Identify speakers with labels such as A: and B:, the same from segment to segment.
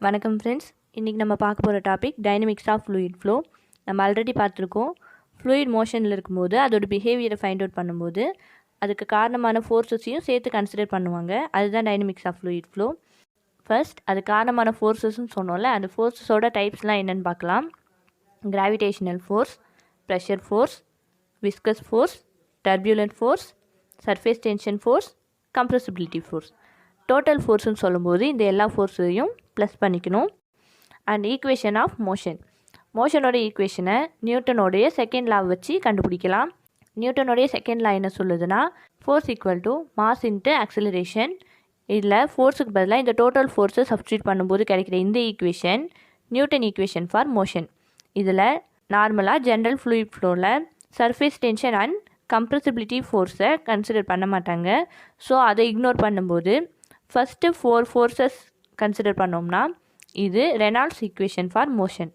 A: வணக்கம் ஃப்ரெண்ட்ஸ். இன்றைக்கி நம்ம பார்க்க போகிற topic dynamics of fluid flow. நம்ம ஆல்ரெடி பார்த்துருக்கோம். ஃப்ளூயிட் மோஷனில் இருக்கும்போது அதோட பிஹேவியரை ஃபைண்ட் அவுட் பண்ணும்போது அதுக்கு காரணமான ஃபோர்ஸஸையும் சேர்த்து கன்சிடர் பண்ணுவாங்க. அதுதான் dynamics of fluid flow. First அது காரணமான ஃபோர்ஸஸ்ன்னு சொன்னோம்ல, அந்த ஃபோர்ஸஸோட டைப்ஸ்லாம் என்னென்னு பார்க்கலாம். Gravitational force, pressure force, viscous force, turbulent force, surface tension force, compressibility force. Total ஃபோர்ஸ்னு சொல்லும்போது இந்த எல்லா ஃபோர்ஸையும் ப்ளஸ் பண்ணிக்கணும். அண்ட் ஈக்குவேஷன் ஆஃப் மோஷனோட ஈக்குவேஷனை நியூட்டனோடைய செகண்ட் லா வச்சு கண்டுபிடிக்கலாம். நியூட்டனோடைய செகண்ட் லா என்ன சொல்லுதுன்னா, force equal to mass into acceleration. இதில் ஃபோர்ஸுக்கு பதிலாக இந்த டோட்டல் ஃபோர்ஸை சப்ஸ்டியூட் பண்ணும்போது கிடைக்கிற இந்த equation Newton equation for motion. இதில் நார்மலாக ஜென்ரல் ஃப்ளூயிட் ஃப்ளோவில் சர்ஃபேஸ் டென்ஷன் அண்ட் கம்ப்ரெசிபிலிட்டி ஃபோர்ஸை கன்சிடர் பண்ண மாட்டாங்க. ஸோ அதை இக்னோர் பண்ணும்போது ஃபஸ்ட்டு 4 ஃபோர்ஸஸ் கன்சிடர் பண்ணோம்னா இது Reynolds equation for motion.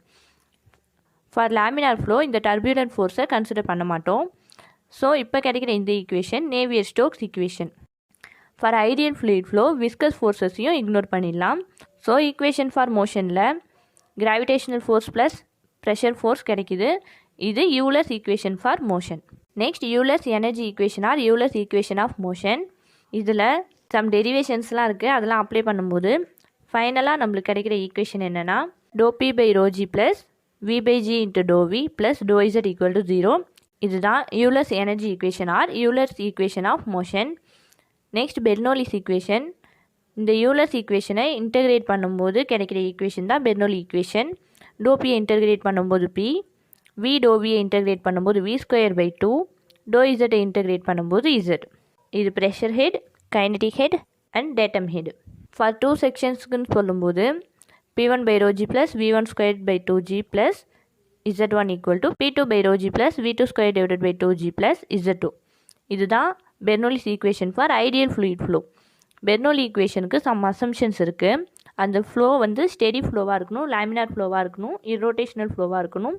A: For laminar flow இந்த டர்புலன்ட் ஃபோர்ஸை கன்சிடர் பண்ண மாட்டோம். ஸோ இப்போ கிடைக்கிற இந்த equation Navier Stokes equation. For ideal fluid flow viscous ஃபோர்ஸஸையும் இக்னோர் பண்ணிடலாம். ஸோ ஈக்குவேஷன் ஃபார் மோஷனில் gravitational force plus pressure force கிடைக்கிது. இது Euler's equation for motion. Next Euler's energy equation or Euler's equation of motion. இதில் some டெரிவேஷன்ஸ்லாம் இருக்குது. அதெல்லாம் apply பண்ணும்போது ஃபைனலாக நம்மளுக்கு கிடைக்கிற ஈக்குவேஷன் என்னென்னா dhobi by rho g plus v by g into டோவி ப்ளஸ் டோ இசட் ஈக்குவல் டு 0. இதுதான் Euler's energy equation or Euler's equation of motion. Next Bernoulli's equation. இந்த யூலர்ஸ் ஈக்குவேஷனை இன்டகிரேட் பண்ணும்போது கிடைக்கிற ஈக்குவேஷன் தான் பெர்னோலி ஈக்குவேஷன். டோபியை இன்டகிரேட் பண்ணும்போது பி, வி டோவியை இன்டகிரேட் பண்ணும்போது வி ஸ்கொயர் பை 2, டோ இசட்டை இன்டகிரேட் பண்ணும்போது இசட். இது pressure head, kinetic head and datum head. For 2 செக்ஷன்ஸ்க்குன்னு சொல்லும்போது P1 by rho g plus V1 squared by 2g plus Z1 equal to P2 by rho g plus V2 squared divided by 2g plus Z2. இதுதான் Bernoulli's equation for ideal fluid flow. Bernoulli ஈக்குவேஷனுக்கு some assumptions இருக்குது. அந்த flow வந்து steady ஃப்ளோவாக இருக்கணும், laminar ஃப்ளோவாக இருக்கணும், இரோட்டேஷனல் ஃப்ளோவாக இருக்கணும்,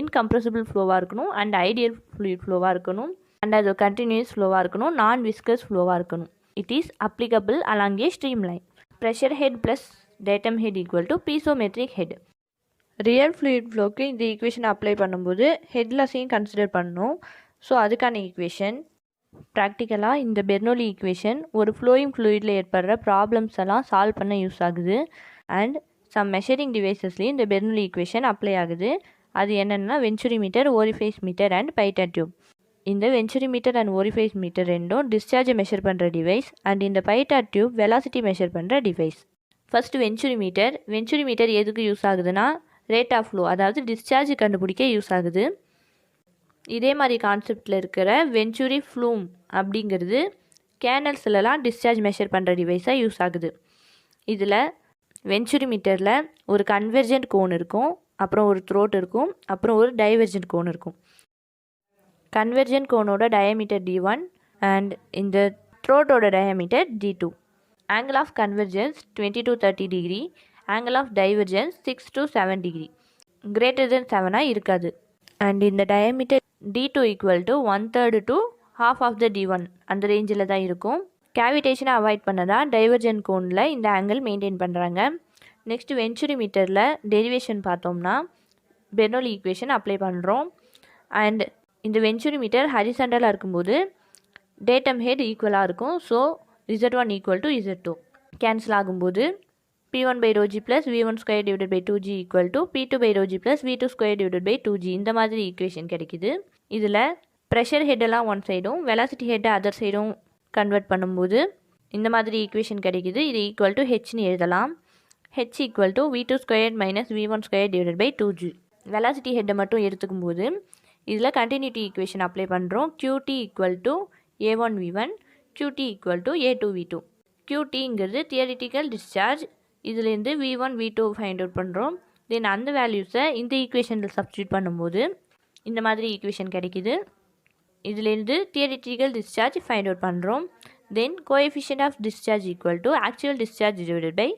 A: incompressible ஃப்ளோவாக இருக்கணும், and ideal fluid ஃப்ளோவாக இருக்கணும், அண்ட் அது கண்டினியூஸ் ஃப்ளோவாக இருக்கணும், நான் விஸ்கஸ் ஃப்ளோவாக இருக்கணும். It is applicable along a streamline. Pressure head plus datum head equal to piezometric head. Real fluid ஃப்ளோக்கு இந்த ஈக்குவேஷன் அப்ளை பண்ணும்போது ஹெட்லஸையும் கன்சிடர் பண்ணணும். ஸோ அதுக்கான ஈக்குவேஷன் ப்ராக்டிக்கலாக இந்த பெர்னோலி ஈக்குவேஷன் ஒரு ஃப்ளோயிங் ஃப்ளூயிடில் ஏற்படுற ப்ராப்ளம்ஸ் எல்லாம் சால்வ் பண்ண யூஸ் ஆகுது. அண்ட் சம் மெஷரிங் டிவைசஸ்லேயும் இந்த பெர்னோலி ஈக்குவேஷன் அப்ளை ஆகுது. அது என்னென்னா venturi metre, ஓரிஃபேஸ் metre and பைட்டர் tube. இந்த வென்ச்சுரி மீட்டர் அண்ட் ஓரிஃபேஸ் மீட்டர் ரெண்டும் டிஸ்சார்ஜை மெஷர் பண்ணுற டிவைஸ். அண்ட் இந்த பைட்டார் டியூப் வெலாசிட்டி மெஷர் பண்ணுற டிவைஸ். ஃபஸ்ட்டு வென்ச்சுரி மீட்டர் எதுக்கு யூஸ் ஆகுதுன்னா ரேட் ஆஃப் ஃப்ளோ, அதாவது டிஸ்சார்ஜ் கண்டுபிடிக்க யூஸ் ஆகுது. இதே மாதிரி கான்செப்டில் இருக்கிற வென்ச்சுரி ஃப்ளூம் அப்படிங்கிறது கேனல்ஸ்லாம் டிஸ்சார்ஜ் மெஷர் பண்ணுற டிவைஸாக யூஸ் ஆகுது. இதில் வென்ச்சுரி மீட்டரில் ஒரு கன்வெர்ஜென்ட் கோன் இருக்கும், அப்புறம் ஒரு த்ரோட் இருக்கும், அப்புறம் ஒரு டைவர்ஜென்ட் கோன் இருக்கும். கன்வெர்ஜென்ட் கோனோட டயாமீட்டர் D1 அண்ட் இந்த த்ரோட்டோட diameter D2. Angle of convergence 20 to 30 degree, angle of divergence 6 to 7 degree. Greater than 7 இருக்காது. அண்ட் இந்த diameter D2 equal to 1/3 to half of the D1 அந்த ரேஞ்சில் தான் இருக்கும். கேவிடேஷனை அவாய்ட் பண்ண தான் டைவர்ஜென்ட் கோனில் இந்த ஆங்கிள் மெயின்டைன் பண்ணுறாங்க. நெக்ஸ்ட் வென்ச்சுரி மீட்டரில் டெரிவேஷன் பார்த்தோம்னா பெர்னோலி ஈக்குவேஷன் அப்ளை பண்ணுறோம். அண்ட் இந்த வென்ச்சுரி மீட்டர் ஹரிசாண்டலாக இருக்கும்போது டேட்டம் ஹெட் ஈக்குவலாக இருக்கும். So Z1 equal to Z2 cancel ஆகும்போது P1 by rho g plus V1 square divided by 2g equal to P2 by rho g plus V2 square divided by 2g. இந்த மாதிரி equation கிடைக்குது. இதில் pressure ஹெட்டெல்லாம் one சைடும் velocity ஹெட்டை other சைடும் convert பண்ணும்போது இந்த மாதிரி ஈக்குவேஷன் கிடைக்குது. இது ஈக்குவல் டு ஹெச்னு எழுதலாம். H equal to V2 squared minus V1 square divided by 2g. Velocity ஹெட்டை மட்டும் எடுத்துக்கும் போது இதில் கண்டினியூட்டி ஈக்குவேஷன் அப்ளை பண்ணுறோம். QT equal to A1 V1, QT equal to A2 V2. QTங்கிறது தியரிட்டிக்கல் டிஸ்சார்ஜ். இதுலேருந்து V1 V2 ஃபைண்ட் அவுட் பண்ணுறோம். தென் அந்த வேல்யூஸை இந்த ஈக்குவேஷனில் சப்ஸ்டியூட் பண்ணும்போது இந்த மாதிரி ஈக்குவேஷன் கிடைக்கிது. இதுலேருந்து தியரிட்டிக்கல் டிஸ்சார்ஜ் ஃபைண்ட் அவுட் பண்ணுறோம். Then coefficient of discharge equal to actual discharge divided by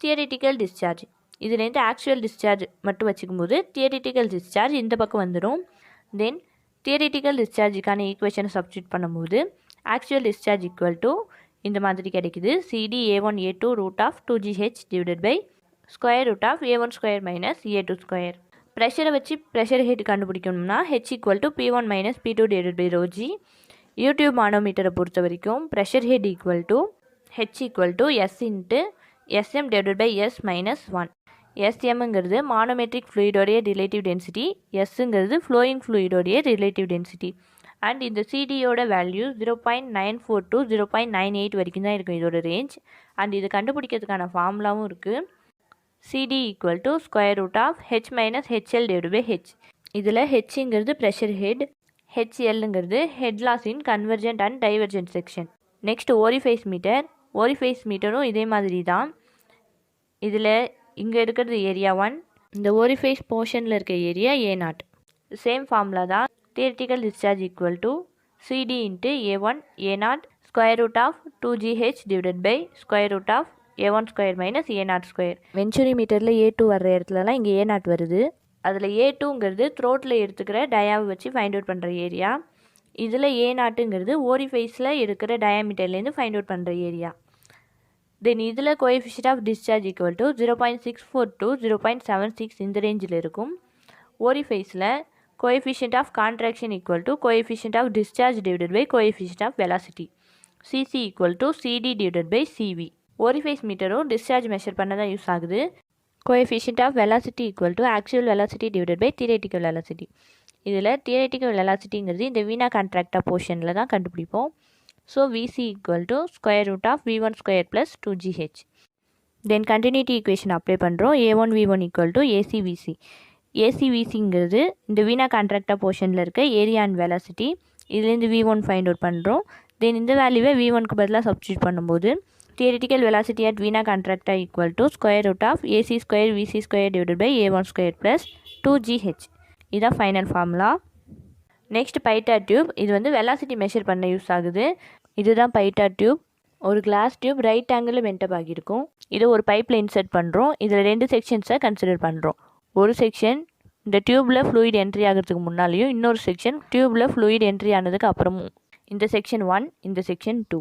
A: theoretical discharge. இதுலேருந்து ஆக்சுவல் டிஸ்சார்ஜ் மட்டும் வச்சுக்கும்போது தியரிட்டிக்கல் டிஸ்சார்ஜ் இந்த பக்கம் வந்துடும். தென் தியரிட்டிக்கல் டிஸ்சார்ஜுக்கான ஈக்குவேஷனை சப்ஸ்டியூட் பண்ணும்போது ஆக்சுவல் டிஸ்சார்ஜ் ஈக்குவல் டு இந்த மாதிரி கிடைக்குது. CD A1 A2 root of 2GH divided by square root of A1 square minus A2 square. ப்ரெஷரை வச்சு ப்ரெஷர் ஹெட் கண்டுபிடிக்கணும்னா H equal to P1 minus P2 divided by rho g. U tube மானோமீட்டரை பொறுத்த வரைக்கும் pressure head equal to H equal to S into SM divided by S minus 1. SMங்கிறது manometric ஃப்ளூயிடோடைய relative density, Sங்கிறது flowing ஃப்ளூயிடோடைய relative density. And இந்த சிடியோட value 0.94 to 0.98 வரைக்கும் தான் இருக்கும் இதோட ரேஞ்ச். அண்ட் இது கண்டுபிடிக்கிறதுக்கான ஃபார்முலாவும் இருக்குது. CD equal to square root of H minus HL divide by H. இதில் Hங்கிறது ப்ரெஷர் ஹெட், HLங்கிறது head loss in convergent and divergent section. Next orifice meter. Orifice மீட்டரும் இதே மாதிரி தான். இதில் இங்கே இருக்கிறது ஏரியா 1, இந்த ஓரிஃபைஸ் போர்ஷனில் இருக்க ஏரியா A0. சேம் ஃபார்முலா தான். Theoretical discharge equal to CD into A1 A0 square root of 2GH divided by square root of A1 square minus A0 square. Venturi மீட்டரில் A2 வர்ற இடத்துலலாம் இங்கே A0 வருது. அதில் A2ங்கிறது த்ரோட்டில் எடுத்துக்கிற டயாவை வச்சு ஃபைண்ட் அவுட் பண்ணுற ஏரியா. இதில் A0ங்கிறது ஓரிஃபைஸில் எடுக்கிற டயாமீட்டர்லேருந்து ஃபைண்ட் அவுட் பண்ணுற ஏரியா. தென் இதில் coefficient of discharge equal to 0.64 to 0.76 இந்த ரேஞ்சில் இருக்கும். ஓரிஃபைஸில் coefficient of contraction equal to coefficient of discharge divided by coefficient of velocity. CC equal to CD divided by CV. Orifice மீட்டரும் discharge measure பண்ண தான் use ஆகுது. coefficient of velocity equal to actual velocity divided by theoretical velocity. இதில் theoretical velocityங்கிறது இந்த வீனா கான்ட்ராக்டா போர்ஷனில் தான் கண்டுபிடிப்போம். So VC equal to square root of V1 square plus 2GH. Then continuity equation apply பண்ணுறோம். A1 V1 equal to AC VC. ஏசிவிசிங்கிறது இந்த வீனா கான்ட்ராக்டா போர்ஷனில் இருக்க area and velocity. இதுலேருந்து V1 ஃபைண்ட் அவுட் பண்ணுறோம். தென் இந்த வேல்யூவை V1க்கு பதிலாக சப்ஸ்டியூட் பண்ணும்போது theoretical velocity at vena contracta equal to square root of AC square VC square divided by A1 square plus 2GH. இதுதான் final formula. Next pitot tube. இது வந்து velocity measure பண்ண use ஆகுது. இதுதான் பைட்டா டியூப். ஒரு glass tube right ஆங்கிளில் bent up ஆகியிருக்கும். இதை ஒரு பைப்பில் இன்சர்ட் பண்ணுறோம். இதில் 2 செக்ஷன்ஸை கன்சிடர் பண்ணுறோம். ஒரு செக்ஷன் இந்த டியூப்பில் ஃப்ளூயிட் என்ட்ரி ஆகிறதுக்கு முன்னாலேயும், இன்னொரு செக்ஷன் டியூப்பில் ஃப்ளூயிட் என்ட்ரி ஆனதுக்கு அப்புறமும். இந்த செக்ஷன் 1, இந்த செக்ஷன் 2.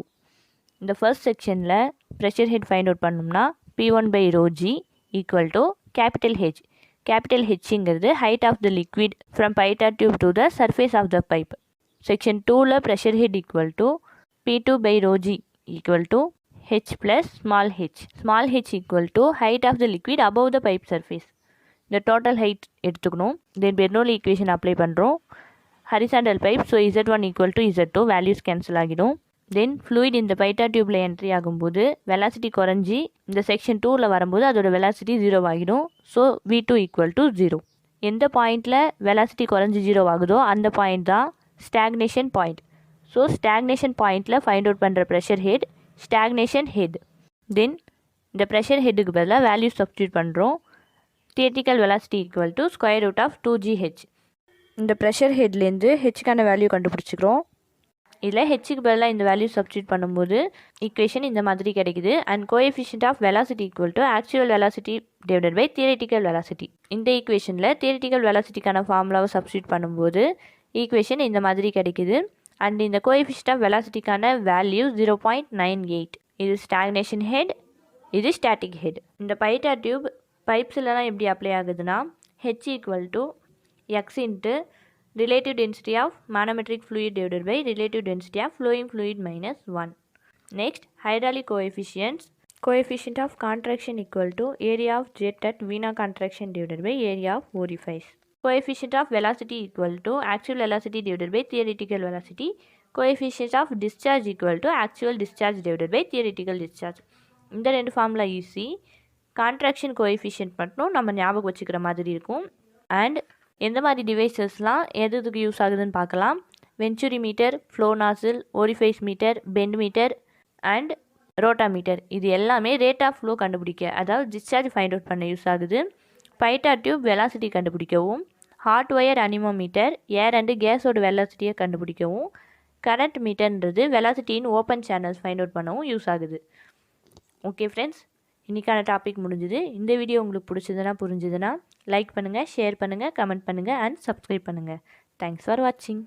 A: இந்த ஃபர்ஸ்ட் செக்ஷனில் ப்ரெஷர் ஹெட் ஃபைண்ட் அவுட் பண்ணோம்னா P1 by rho g equal to capital H. Capital Hங்கிறது height of the liquid from pitot tube to the surface of the pipe. Section 2ல் pressure head equal to P2 by rho g equal to H plus small h. Small h equal to height of the liquid above the pipe surface. இந்த total height எடுத்துக்கணும். Then Bernoulli equation apply பண்ணுறோம். Horizontal pipe, so Z1 equal to Z2 values cancel ஆகிடும். தென் fluid இந்த பைட்டா டியூப்பில் entry ஆகும்போது velocity குறைஞ்சி இந்த section 2ல் வரும்போது அதோட வெலாசிட்டி 0 ஆகிடும். So V2 equal to 0. எந்த பாயிண்டில் வெலாசிட்டி குறைஞ்சி 0 ஆகுதோ அந்த பாயிண்ட் தான் ஸ்டாக்னேஷன் பாயிண்ட். ஸோ ஸ்டாக்னேஷன் பாயிண்டில் ஃபைண்ட் அவுட் பண்ணுற pressure head stagnation head. Then இந்த ப்ரெஷர் ஹெட்டுக்கு பதிலாக வேல்யூஸ் சப்ஸ்டியூட் பண்ணுறோம். Theoretical velocity equal to square root of 2GH. இந்த ப்ரெஷர் ஹெட்லேருந்து ஹெச்சுக்கான வேல்யூ கண்டுபிடிச்சிக்கிறோம். இதில் ஹெச்சுக்கு பதிலாக இந்த வேல்யூ சப்ஸ்டியூட் பண்ணும்போது ஈக்குவேஷன் இந்த மாதிரி கிடைக்குது. And coefficient of velocity equal to actual velocity divided by theoretical velocity. இந்த ஈக்குவேஷனில் தியரிட்டிக்கல் வெலாசிட்டிக்கான ஃபார்முலாவை சப்ஸ்டியூட் பண்ணும்போது ஈக்குவேஷன் இந்த மாதிரி கிடைக்குது. அண்ட் இந்த கோஎஃபிஷியன்ட் ஆஃப் வெலாசிட்டிக்கான வேல்யூ 0.98. இது ஸ்டாக்னேஷன் ஹெட், இது ஸ்டாட்டிக் ஹெட். இந்த பைட்டா டியூப் பைப்ஸ்லாம் எப்படி அப்ளை ஆகுதுன்னா H equal to X into relative density of manometric fluid divided by relative density of flowing fluid minus 1. Next hydraulic coefficients. Coefficient of contraction equal to area of jet at vena contraction divided by area of orifice. Coefficient of velocity equal to actual velocity divided by theoretical velocity. Coefficient of discharge equal to actual discharge divided by theoretical discharge. இந்த 2 formula easy. Contraction coefficient மட்டும் நம்ம ஞாபகம் வச்சுக்கிற மாதிரி இருக்கும். And எந்த மாதிரி டிவைசஸ்லாம் எதுக்கு யூஸ் ஆகுதுன்னு பார்க்கலாம். Venturi meter, flow nozzle, orifice meter, bend meter and rotameter. இது எல்லாமே ரேட் ஆஃப் ஃப்ளோ கண்டுபிடிக்க, அதாவது டிஸ்சார்ஜ் ஃபைண்ட் அவுட் பண்ண யூஸ் ஆகுது. பைட்டா டியூப் வெலாசிட்டி கண்டுபிடிக்கவும், hot wire anemometer air and கேஸோட வெலாசிட்டியை கண்டுபிடிக்கவும், கரண்ட் மீட்டர்ன்றது வெலாசிட்டியின் ஓப்பன் சேனல்ஸ் ஃபைண்ட் அவுட் பண்ணவும் யூஸ் ஆகுது. ஓகே ஃப்ரெண்ட்ஸ், இன்றைக்கான டாபிக் முடிஞ்சுது. இந்த வீடியோ உங்களுக்கு பிடிச்சதுன்னா புரிஞ்சுதுன்னா லைக் பண்ணுங்கள், ஷேர் பண்ணுங்கள், கமெண்ட் பண்ணுங்கள் அண்ட் சப்ஸ்கிரைப் பண்ணுங்கள். தேங்க்ஸ் ஃபார் வாட்சிங்.